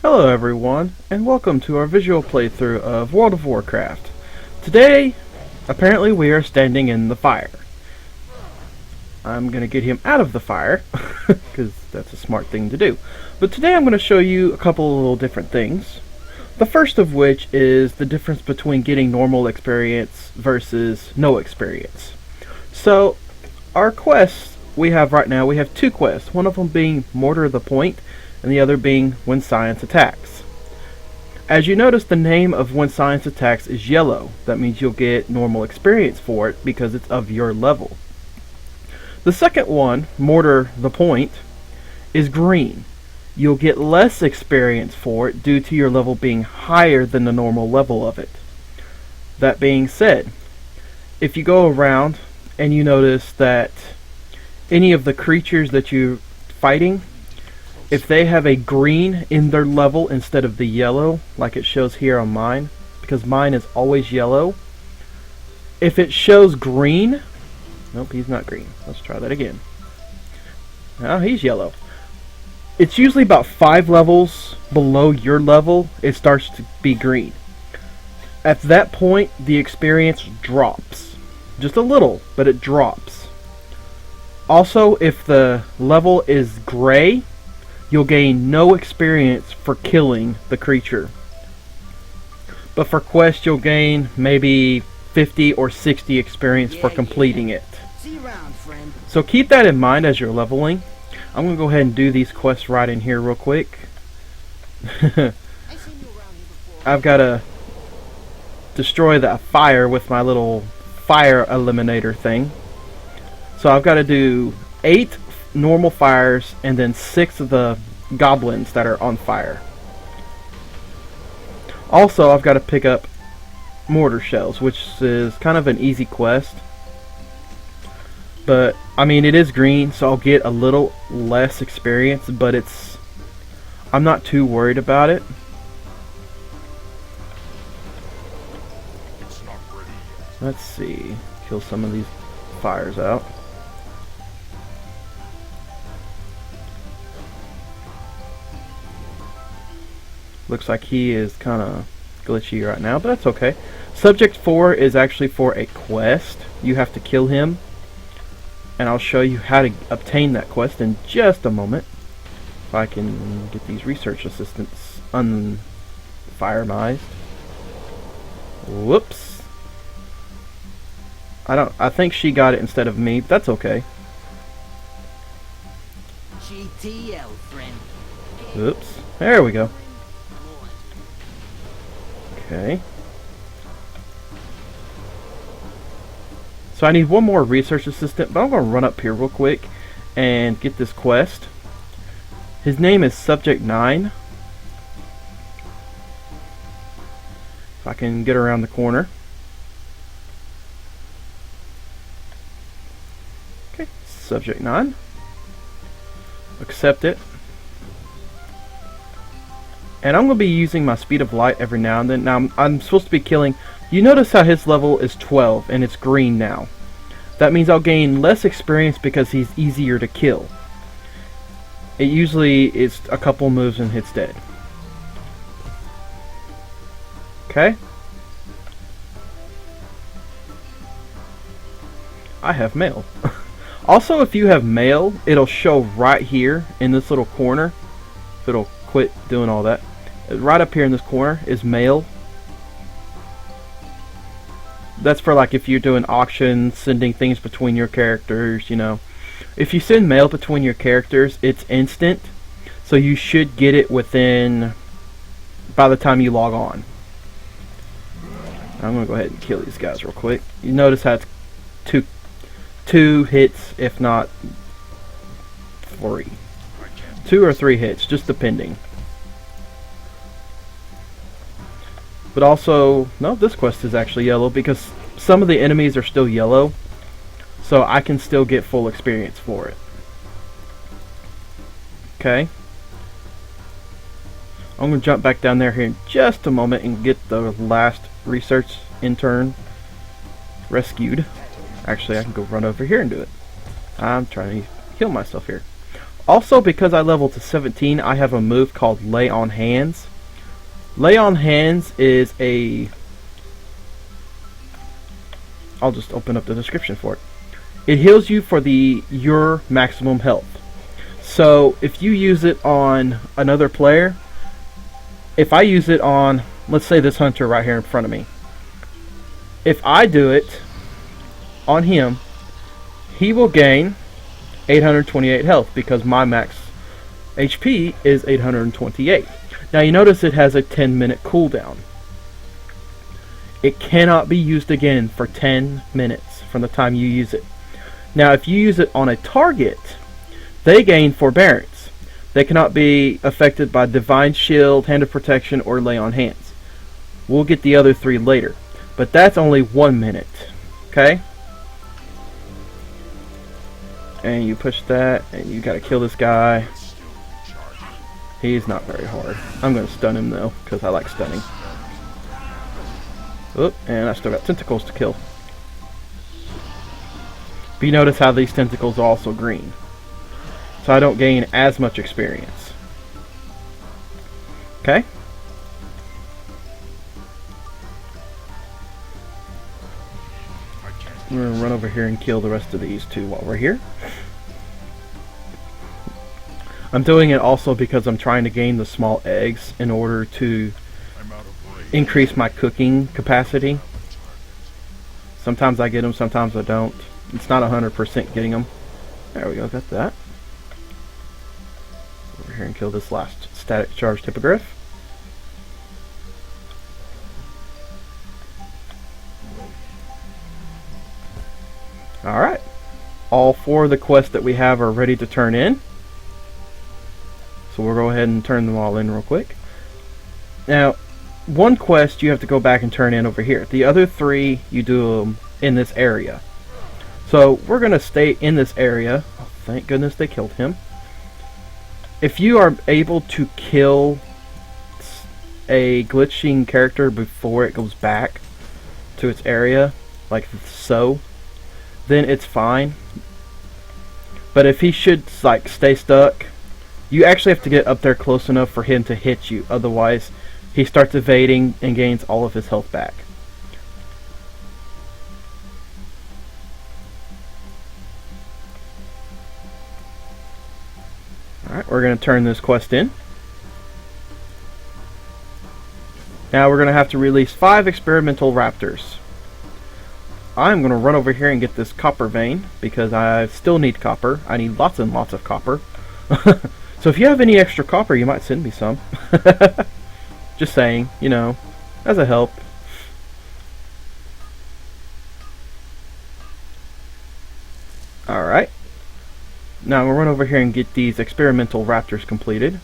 Hello everyone, and welcome to our visual playthrough of World of Warcraft. Today, apparently we are standing in the fire. I'm going to get him out of the fire, because that's a smart thing to do. But today I'm going to show you a couple of little different things. The first of which is the difference between getting normal experience versus no experience. So, our quests we have right now, we have two quests, one of them being Mortar the Point, and the other being When Science Attacks. As you notice, the name of When Science Attacks is yellow. That means you'll get normal experience for it because it's of your level. The second one, Mortar the Point, is green. You'll get less experience for it due to your level being higher than the normal level of it. That being said, if you go around and you notice that any of the creatures that you're fighting, if they have a green in their level instead of the yellow, like it shows here on mine, because mine is always yellow, if it shows green, nope, he's not green. Let's try that again. Now he's yellow. It's usually about 5 levels below your level, it starts to be green. At that point, the experience drops. Just a little, but it drops. Also, if the level is gray, you'll gain no experience for killing the creature. But for quests, you'll gain maybe 50 or 60 experience for completing it. See you around, friend. So keep that in mind as you're leveling. I'm going to go ahead and do these quests right in here real quick. I've got to destroy that fire with my little fire eliminator thing. So I've got to do 8 normal fires and then 6 of the goblins that are on fire. Also, I've got to pick up mortar shells, which is kind of an easy quest. But, I mean, it is green, so I'll get a little less experience, but I'm not too worried about it. Let's see. Kill some of these fires out. Looks like he is kind of glitchy right now, but that's okay. Subject 4 is actually for a quest. You have to kill him. And I'll show you how to obtain that quest in just a moment. If I can get these research assistants unfiremised. Whoops. I think she got it instead of me. That's okay. GTL, friend. Oops. There we go. Okay. So I need one more research assistant, but I'm going to run up here real quick and get this quest. His name is Subject 9. If I can get around the corner. Okay, Subject 9. Accept it. And I'm going to be using my speed of light every now and then. Now, I'm supposed to be killing... You notice how his level is 12, and it's green now. That means I'll gain less experience because he's easier to kill. It usually is a couple moves and hits dead. Okay? I have mail. Also, if you have mail, it'll show right here in this little corner. If it'll quit doing all that. Right up here in this corner is mail. That's for like if you're doing auctions, sending things between your characters, you know. If you send mail between your characters, it's instant. So you should get it by the time you log on. I'm going to go ahead and kill these guys real quick. You notice how it's two hits, if not 3. 2 or 3 hits, just depending. But also, no, this quest is actually yellow because some of the enemies are still yellow. So I can still get full experience for it. Okay. I'm going to jump back down there here in just a moment and get the last research intern rescued. Actually, I can go run over here and do it. I'm trying to heal myself here. Also, because I leveled to 17, I have a move called Lay on Hands. Lay on Hands is a... I'll just open up the description for it. It heals you for your maximum health. So, if you use it on another player, if I use it on, let's say this hunter right here in front of me. If I do it on him, he will gain 828 health because my max HP is 828. Now you notice it has a 10-minute cooldown. It cannot be used again for 10 minutes from the time you use it. Now if you use it on a target, they gain forbearance. They cannot be affected by Divine Shield, Hand of Protection, or Lay on Hands. We'll get the other 3 later. But that's only 1 minute. Okay? And you push that, and you gotta kill this guy. He's not very hard. I'm gonna stun him though, because I like stunning. Oop, and I still got tentacles to kill. But you notice how these tentacles are also green. So I don't gain as much experience. Okay? We're going to run over here and kill the rest of these two while we're here. I'm doing it also because I'm trying to gain the small eggs in order to increase my cooking capacity. Sometimes I get them, sometimes I don't. It's not 100% getting them. There we go, got that. Over here and kill this last static charged hippogriff. Alright. All 4 of the quests that we have are ready to turn in. So we'll go ahead and turn them all in real quick. Now, one quest you have to go back and turn in over here. The other 3 you do them in this area. So we're going to stay in this area. Oh, thank goodness they killed him. If you are able to kill a glitching character before it goes back to its area, like so, then it's fine. But if he should like stay stuck, you actually have to get up there close enough for him to hit you. Otherwise, he starts evading and gains all of his health back. Alright, we're going to turn this quest in. Now we're going to have to release 5 experimental raptors. I'm going to run over here and get this copper vein because I still need copper. I need lots and lots of copper. So if you have any extra copper, you might send me some. Just saying, you know, as a help. Alright. Now we'll run over here and get these experimental raptors completed.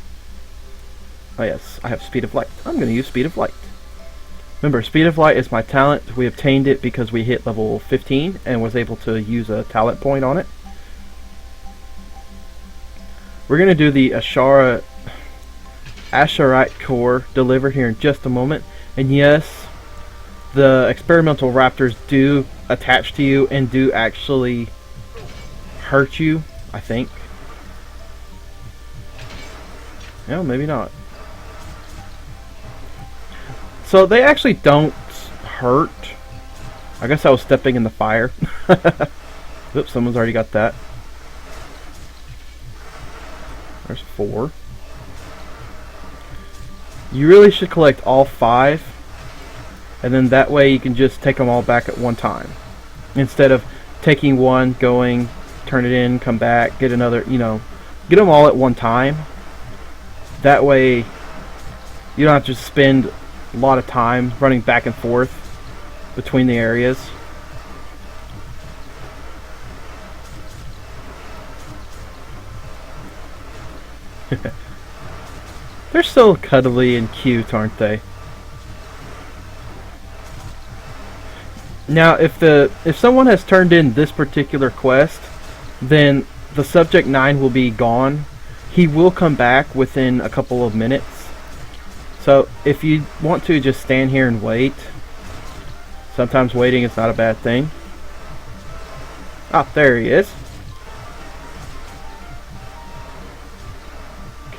Oh yes, I have Speed of Light. I'm going to use Speed of Light. Remember, Speed of Light is my talent. We obtained it because we hit level 15 and was able to use a talent point on it. We're going to do the Azshara core delivered here in just a moment. And yes, the experimental raptors do attach to you and do actually hurt you, I think. No, maybe not. So they actually don't hurt. I guess I was stepping in the fire. Oops, someone's already got that. There's 4. You really should collect all 5. And then that way you can just take them all back at one time. Instead of taking one, going, turn it in, come back, get another, you know. Get them all at one time. That way you don't have to spend a lot of time running back and forth between the areas. They're so cuddly and cute, aren't they? Now, if someone has turned in this particular quest, then the subject 9 will be gone. He will come back within a couple of minutes. So, if you want to just stand here and wait, sometimes waiting is not a bad thing. Ah, there he is.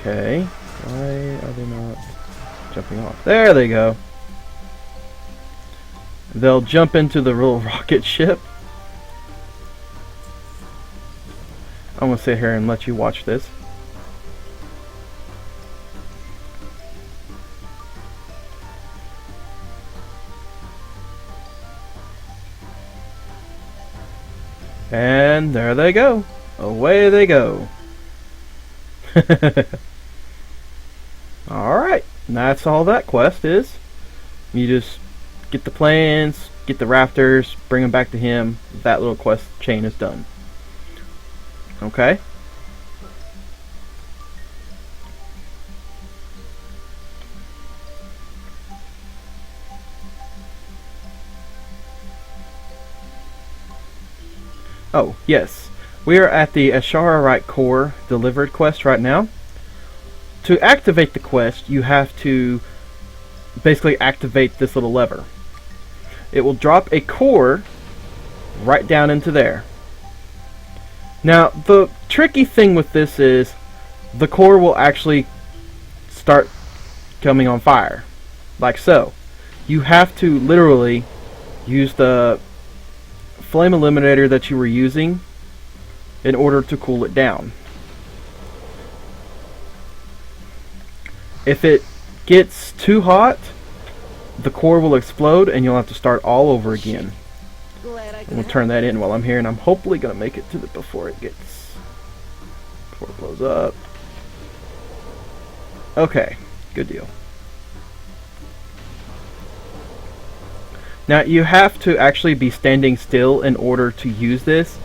Okay. Why are they not jumping off? There they go. They'll jump into the little rocket ship. I'm gonna sit here and let you watch this. And there they go. Away they go. Alright, that's all that quest is. You just get the plans, get the raptors, bring them back to him. That little quest chain is done. Okay? Oh, yes. We are at the Azshara core delivered quest right now. To activate the quest, you have to basically activate this little lever. It will drop a core right down into there. Now, the tricky thing with this is the core will actually start coming on fire. Like so. You have to literally use the flame eliminator that you were using in order to cool it down. If it gets too hot, the core will explode and you'll have to start all over again. And we'll turn that in while I'm here, and I'm hopefully gonna make it to it before it blows up. Okay, good deal. Now you have to actually be standing still in order to use this,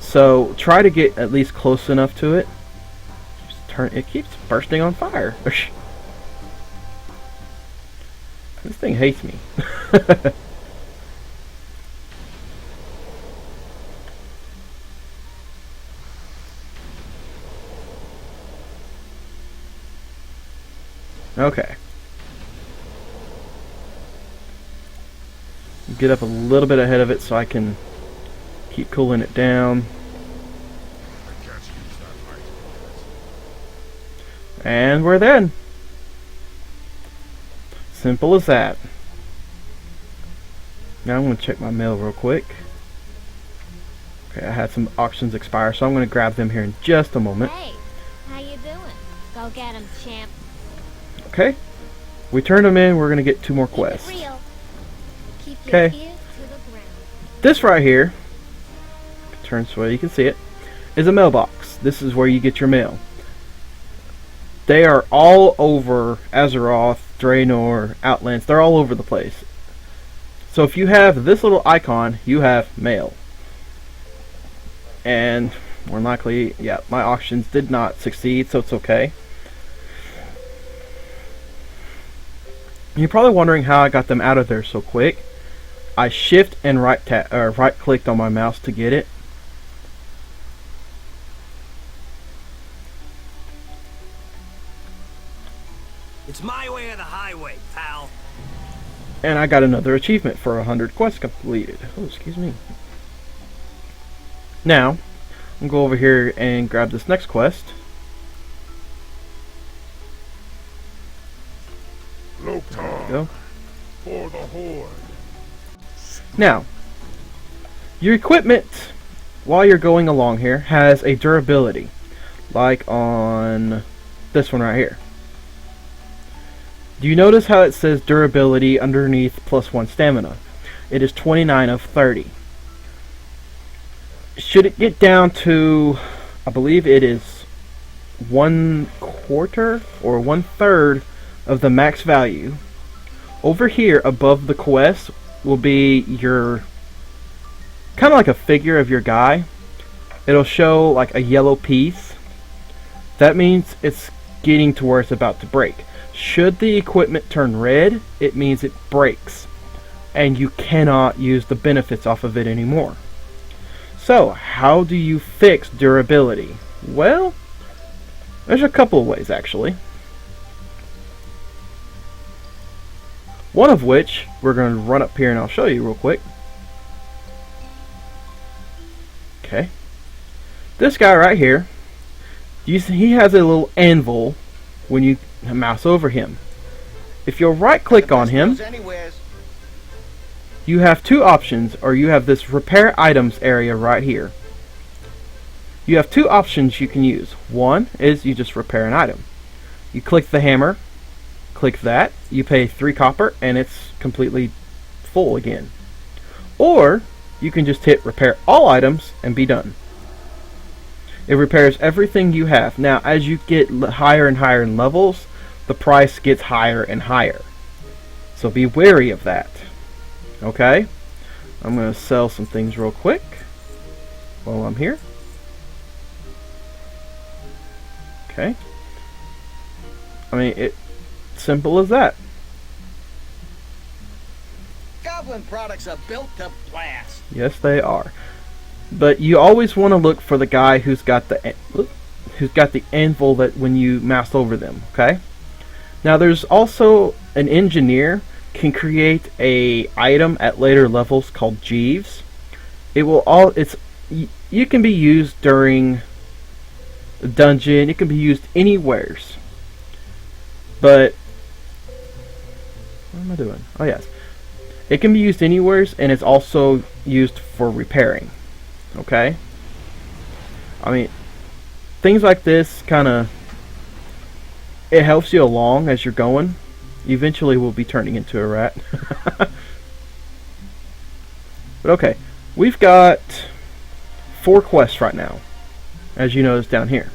so try to get at least close enough to it. Just it keeps bursting on fire. This thing hates me. Okay. Get up a little bit ahead of it so I can keep cooling it down. And we're done. Simple as that. Now I'm going to check my mail real quick. Okay, I had some auctions expire, so I'm going to grab them here in just a moment. Hey, how you doing? Go get 'em, champ. Okay, we turned them in. We're going to get 2 more quests. Okay, this right here, turn so you can see it, is a mailbox. This is where you get your mail. They are all over Azeroth, Draenor, Outlands. They're all over the place. So if you have this little icon, you have mail. And more likely, yeah, my auctions did not succeed, so it's okay. You're probably wondering how I got them out of there so quick. I shift and right clicked on my mouse to get it. It's my way or the highway, pal. And I got another achievement for 100 quests completed. Oh, excuse me. Now, I'm going to go over here and grab this next quest. Go. For the Horde. Now, your equipment, while you're going along here, has a durability. Like on this one right here. Do you notice how it says durability underneath +1 stamina? It is 29 of 30. Should it get down to, I believe it is 1/4 or 1/3 of the max value, over here above the quest will be your, kind of like a figure of your guy. It'll show like a yellow piece. That means it's getting to where it's about to break. Should the equipment turn red, it means it breaks and you cannot use the benefits off of it anymore. So how do you fix durability? Well, there's a couple of ways actually. One of which we're going to run up here and I'll show you real quick. Okay. This guy right here, you see he has a little anvil when you mouse over him. If you'll right click on him, you have two options, or you have this repair items area right here. You have two options you can use. One is you just repair an item. You click the hammer, click that, you pay 3 copper, and it's completely full again. Or you can just hit repair all items and be done. It repairs everything you have. Now, as you get higher and higher in levels, the price gets higher and higher. So be wary of that. Okay? I'm going to sell some things real quick while I'm here. Okay. I mean, it's simple as that. Goblin products are built to blast. Yes, they are. But you always want to look for the guy who's got the anvil that when you mouse over them. Okay. Now, there's also an engineer can create a item at later levels called Jeeves. You can be used during a dungeon. It can be used anywheres. But what am I doing? Oh yes, it can be used anywheres, and it's also used for repairing. Okay. I mean, things like this it helps you along as you're going. Eventually we'll be turning into a rat. But okay, we've got 4 quests right now, as you notice down here.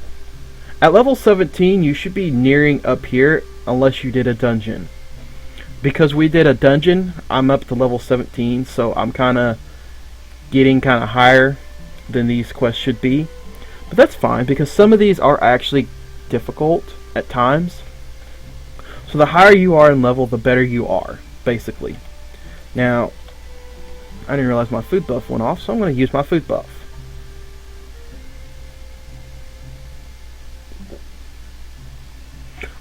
At level 17 you should be nearing up here, unless you did a dungeon. Because we did a dungeon, I'm up to level 17, so I'm getting higher than these quests should be. But that's fine, because some of these are actually difficult at times. So the higher you are in level, the better you are, basically. Now, I didn't realize my food buff went off, so I'm going to use my food buff.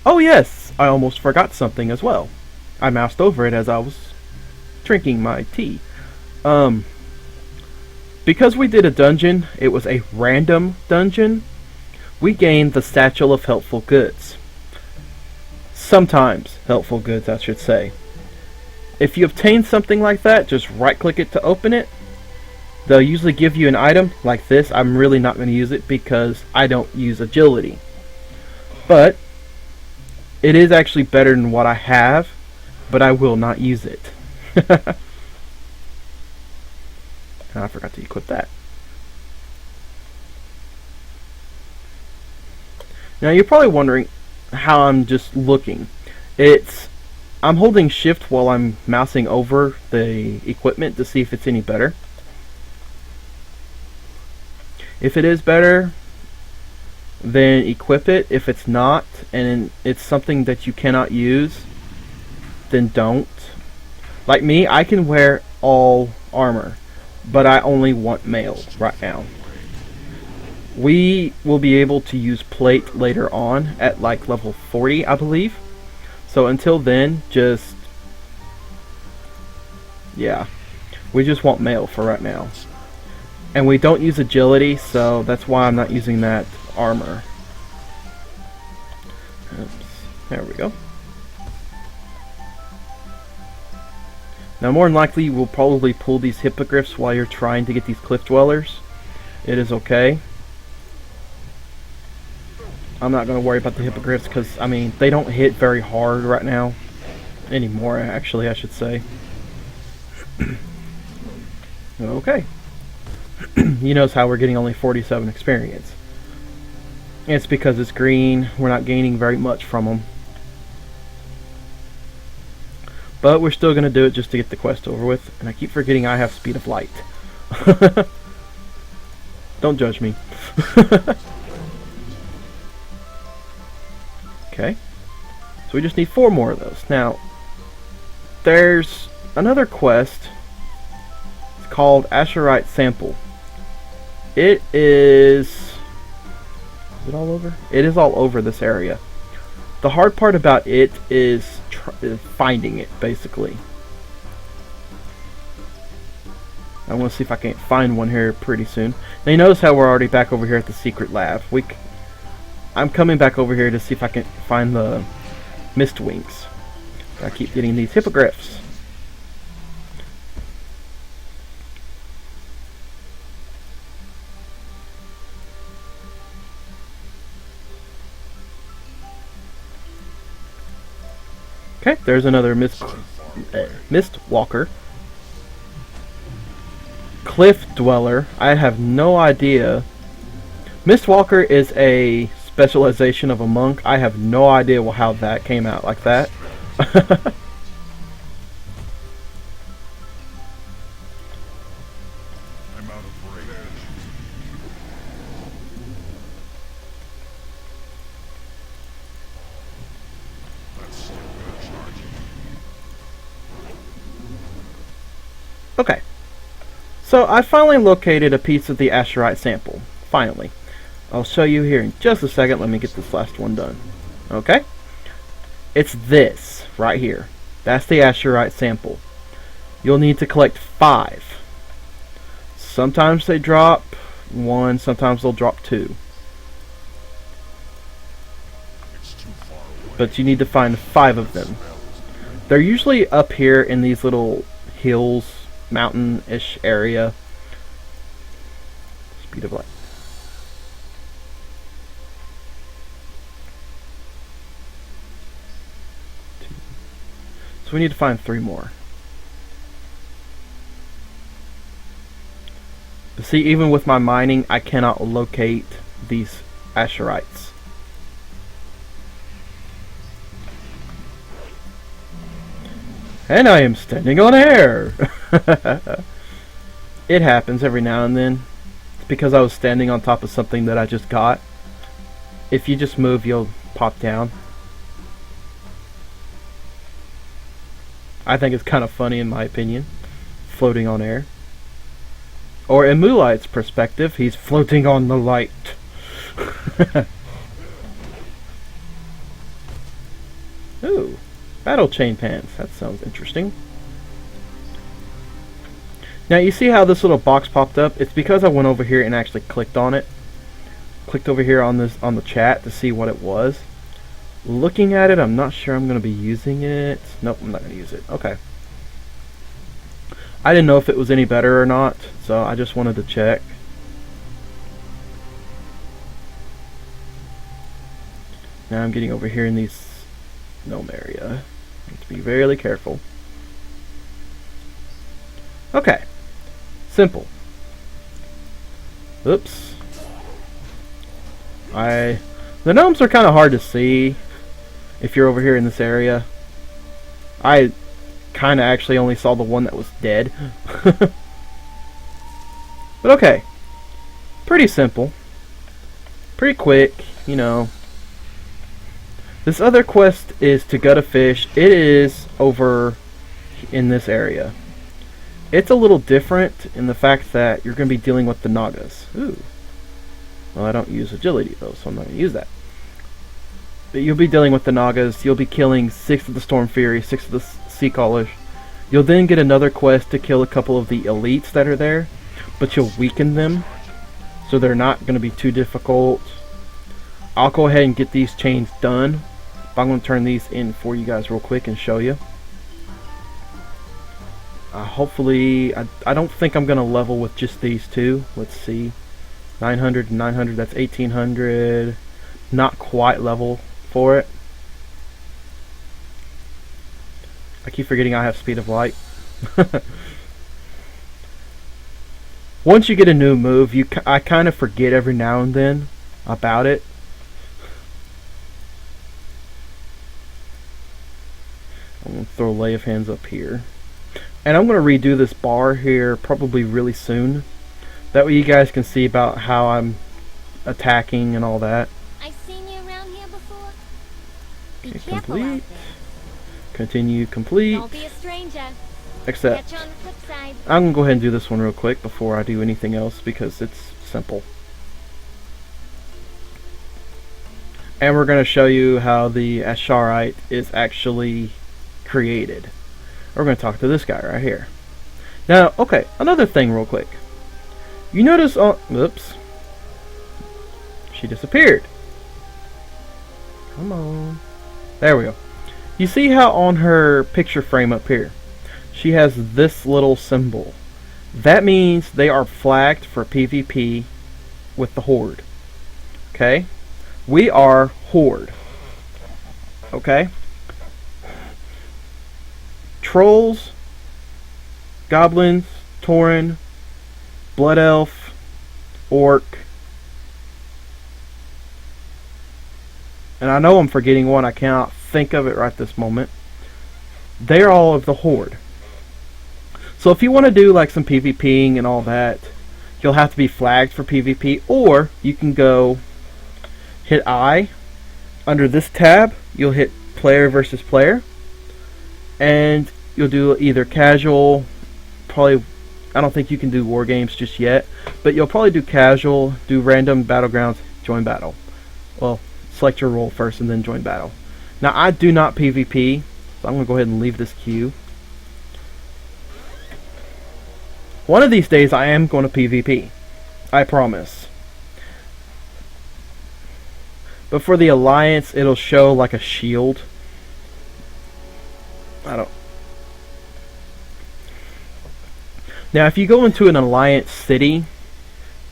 Oh yes, I almost forgot something as well. I moused over it as I was drinking my tea. Because we did a dungeon, it was a random dungeon, we gained the Satchel of Helpful Goods. Sometimes helpful goods, I should say. If you obtain something like that, just right click it to open it. They'll usually give you an item like this. I'm really not going to use it because I don't use agility. But it is actually better than what I have, but I will not use it. And I forgot to equip that. Now you're probably wondering how I'm just looking. I'm holding shift while I'm mousing over the equipment to see if it's any better. If it is better, then equip it. If it's not, and it's something that you cannot use, then don't. Like me, I can wear all armor, but I only want mail right now. We will be able to use plate later on at like level 40, I believe. So until then, we just want mail for right now. And we don't use agility, so that's why I'm not using that armor. Oops. There we go. Now more than likely we'll probably pull these hippogriffs while you're trying to get these cliff dwellers. It is okay. I'm not going to worry about the hippogriffs because, I mean, they don't hit very hard right now. Anymore, actually, I should say. Okay. You notice how we're getting only 47 experience. It's because it's green. We're not gaining very much from them. But we're still going to do it just to get the quest over with. And I keep forgetting I have speed of light. Don't judge me. Okay. So we just need 4 more of those. Now, there's another quest. It's called Azshara Sample. It is... Is it all over? It is all over this area. The hard part about it is finding it, basically. I want to see if I can't find one here pretty soon. Now you notice how we're already back over here at the secret lab. I'm coming back over here to see if I can find the mist wings. I keep getting these hippogriffs. Okay, there's another mist walker. Cliff dweller. I have no idea. Mistwalker is a specialization of a monk. I have no idea how that came out like that. I'm out of range. That's still good charging. Okay. So I finally located a piece of the Azshara sample. Finally. I'll show you here in just a second. Let me get this last one done. Okay? It's this right here. That's the Azshara sample. You'll need to collect 5. Sometimes they drop 1, sometimes they'll drop 2. It's too far away. But you need to find 5 of them. They're usually up here in these little hills, mountain-ish area. Speed of light. So we need to find 3 more. But see, even with my mining, I cannot locate these Azsharites. And I am standing on air! It happens every now and then. It's because I was standing on top of something that I just got. If you just move, you'll pop down. I think it's kind of funny in my opinion. Floating on air. Or in Moolight's perspective, he's floating on the light. Ooh. Battle chain pants. That sounds interesting. Now you see how this little box popped up? It's because I went over here and actually clicked on it. Clicked over here on the chat to see what it was. Looking at it, I'm not sure I'm going to be using it. Nope, I'm not going to use it. Okay. I didn't know if it was any better or not, so I just wanted to check. Now I'm getting over here in these gnome area. Need to be very careful. Okay. Simple. Oops. The gnomes are kind of hard to see if you're over here in this area. I kind of actually only saw the one that was dead. But okay. Pretty simple. Pretty quick, you know. This other quest is to gut a fish. It is over in this area. It's a little different in the fact that you're going to be dealing with the Nagas. Ooh. Well, I don't use agility though, so I'm not going to use that. But you'll be dealing with the Nagas. You'll be killing 6 of the Storm Fury, 6 of the Sea Callers. You'll then get another quest to kill a couple of the elites that are there, but you'll weaken them, so they're not going to be too difficult. I'll go ahead and get these chains done. But I'm going to turn these in for you guys real quick and show you. Hopefully, I don't think I'm going to level with just these 2. Let's see. 900 and 900, that's 1800. Not quite level for it. I keep forgetting I have speed of light. Once you get a new move, I kind of forget every now and then about it. I'm going to throw Lay of Hands up here. And I'm going to redo this bar here probably really soon. That way you guys can see about how I'm attacking and all that. I've seen you around here before. Be Okay, careful out complete. there. Continue, complete. Don't be a stranger. Except, Catch you on the flip side. I'm going to go ahead and do this one real quick before I do anything else because it's simple. And we're going to show you how the Azsharite is actually created. We're going to talk to this guy right here. Now, okay, another thing real quick. You notice on... Oops. She disappeared. Come on. There we go. You see how on her picture frame up here, she has this little symbol. That means they are flagged for PvP with the Horde. Okay? We are Horde. Okay? Trolls, goblins, tauren, blood elf, orc, and I know I'm forgetting one, I cannot think of it right this moment. They're all of the Horde. So if you want to do like some PvPing and all that, you'll have to be flagged for PvP, or you can go hit I. Under this tab, you'll hit player versus player, and you'll do either casual, probably, I don't think you can do war games just yet, but you'll probably do casual, do random battlegrounds, join battle. Well, select your role first and then join battle. Now I do not PvP, so I'm going to go ahead and leave this queue. One of these days I am going to PvP. I promise. But for the Alliance, it'll show like a shield. Now if you go into an Alliance city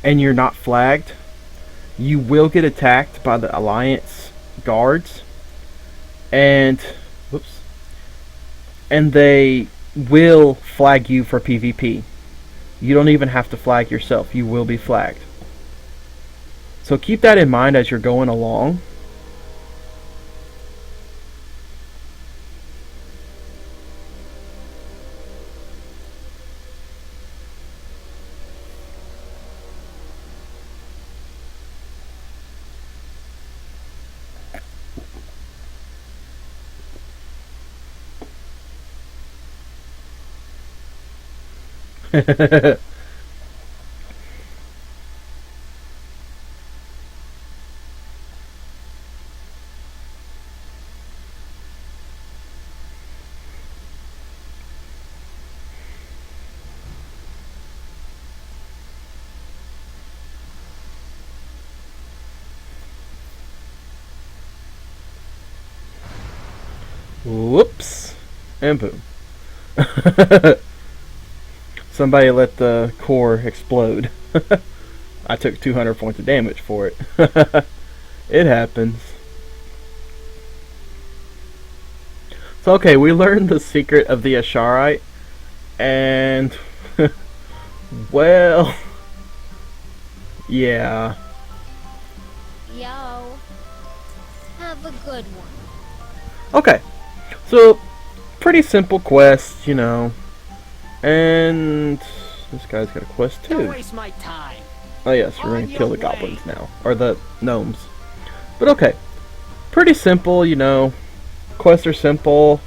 and you're not flagged, you will get attacked by the Alliance guards, and they will flag you for PvP. You don't even have to flag yourself. You will be flagged. So keep that in mind as you're going along. Whoops. And boom. Somebody let the core explode. I took 200 points of damage for it. It happens. So okay, we learned the secret of the Azshara, and well, yeah. Yo. Have a good one. Okay, so pretty simple quest, you know. And this guy's got a quest too. Don't waste my time. Oh yes, we're On gonna kill your the way. goblins now, or the gnomes. But okay, pretty simple, you know. Quests are simple.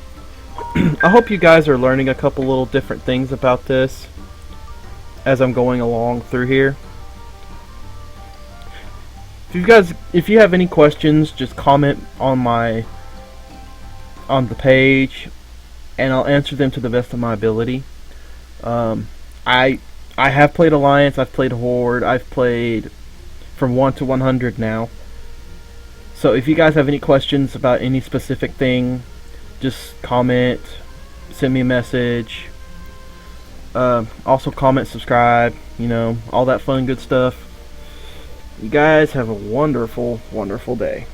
I hope you guys are learning a couple little different things about this as I'm going along through here. If you have any questions, just comment on the page, and I'll answer them to the best of my ability. I have played Alliance, I've played Horde, I've played from 1 to 100 now. So if you guys have any questions about any specific thing, just comment, send me a message. Also comment, subscribe, you know, all that fun good stuff. You guys have a wonderful, wonderful day.